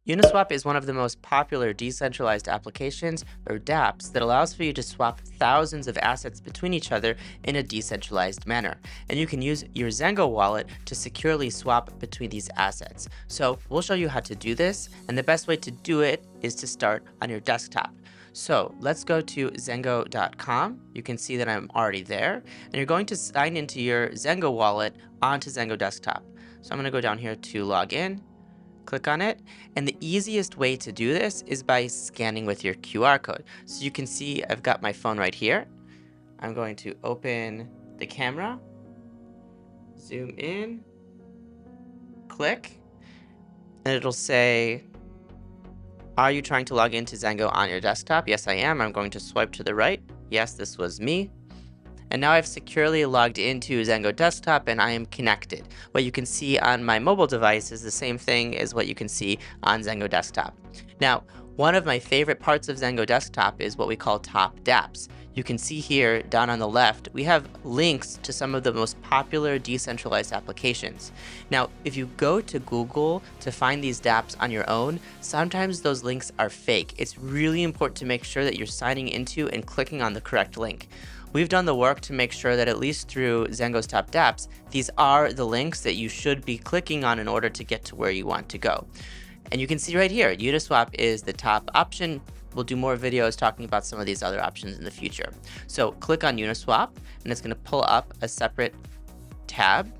Uniswap is one of the most popular decentralized applications, or Dapps, that allows for you to swap thousands of assets between each other in a decentralized manner. And you can use your Zengo wallet to securely swap between these assets. So we'll show you how to do this, and the best way to do it is to start on your desktop. So let's go to Zengo.com. You can see that I'm already there, and you're going to sign into your Zengo wallet onto Zengo desktop. So I'm going to go down here to log in. Click on it, and the easiest way to do this is by scanning with your QR code. So you can see I've got my phone right here. I'm going to open the camera, zoom in, click, and it'll say, are you trying to log into Zengo on your desktop? Yes, I am. I'm going to swipe to the right. Yes, this was me. And now I've securely logged into Zengo desktop and I am connected. What you can see on my mobile device is the same thing as what you can see on Zengo desktop. Now, one of my favorite parts of Zengo desktop is what we call top dApps. You can see here down on the left, we have links to some of the most popular decentralized applications. Now, if you go to Google to find these dApps on your own, sometimes those links are fake. It's really important to make sure that you're signing into and clicking on the correct link. We've done the work to make sure that at least through Zengo's top dApps, these are the links that you should be clicking on in order to get to where you want to go. And you can see right here, Uniswap is the top option. We'll do more videos talking about some of these other options in the future. So click on Uniswap, and it's going to pull up a separate tab.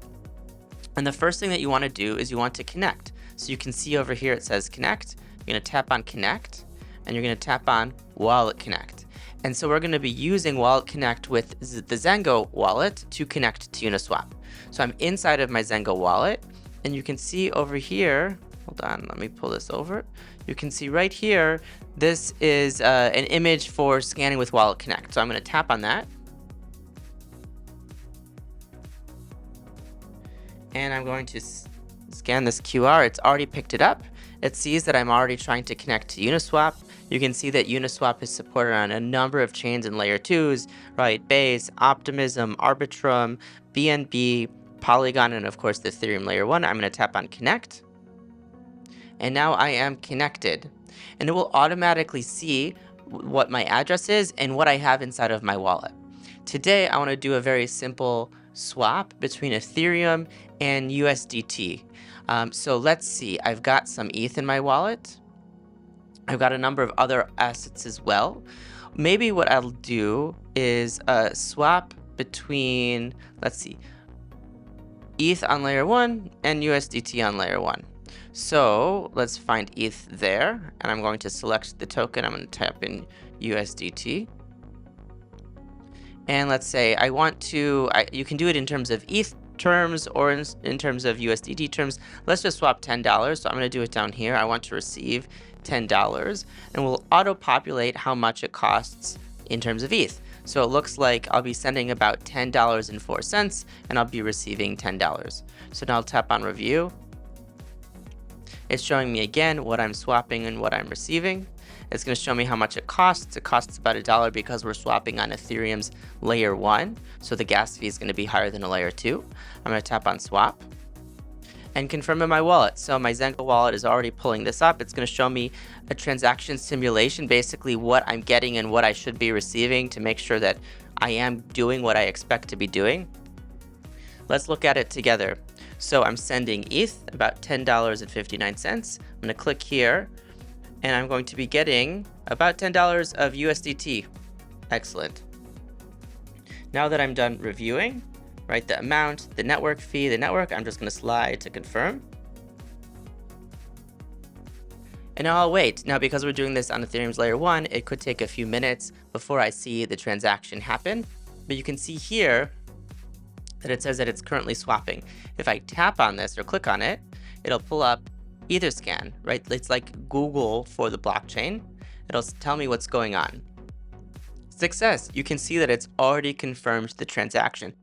And the first thing that you want to do is you want to connect. So you can see over here it says connect. You're going to tap on connect, and you're going to tap on WalletConnect. And so we're going to be using WalletConnect with the Zengo wallet to connect to Uniswap. So I'm inside of my Zengo wallet, and you can see over here, hold on, let me pull this over. You can see right here, this is an image for scanning with WalletConnect. So I'm going to tap on that. And I'm going to scan this QR. It's already picked it up. It sees that I'm already trying to connect to Uniswap. You can see that Uniswap is supported on a number of chains in layer 2s, right? Base, Optimism, Arbitrum, BNB, Polygon, and of course the Ethereum layer 1. I'm going to tap on connect. And now I am connected. And it will automatically see what my address is and what I have inside of my wallet. Today, I want to do a very simple swap between Ethereum and USDT. So let's see, I've got some ETH in my wallet. I've got a number of other assets as well. Maybe what I'll do is swap between, let's see, ETH on layer 1 and USDT on layer 1. So let's find ETH there, and I'm going to select the token. I'm going to type in USDT. And let's say I want to, you can do it in terms of ETH terms or in terms of USDT terms. Let's just swap $10. So I'm going to do it down here. I want to receive $10, and we'll auto-populate how much it costs in terms of ETH. So it looks like I'll be sending about $10.04, and I'll be receiving $10. So now I'll tap on review. It's showing me again what I'm swapping and what I'm receiving. It's going to show me how much it costs. It costs about $1 because we're swapping on Ethereum's layer 1. So the gas fee is going to be higher than a layer 2. I'm going to tap on swap and confirm in my wallet. So my Zengo wallet is already pulling this up. It's going to show me a transaction simulation, basically what I'm getting and what I should be receiving to make sure that I am doing what I expect to be doing. Let's look at it together. So I'm sending ETH, about $10.59. I'm going to click here, and I'm going to be getting about $10 of USDT. Excellent. Now that I'm done reviewing, right, the amount, the network fee, the network, I'm just going to slide to confirm. And now I'll wait. Now, because we're doing this on Ethereum's layer 1, it could take a few minutes before I see the transaction happen. But you can see here that it says that it's currently swapping. If I tap on this or click on it, it'll pull up Etherscan, right? It's like Google for the blockchain. It'll tell me what's going on. Success. You can see that it's already confirmed the transaction.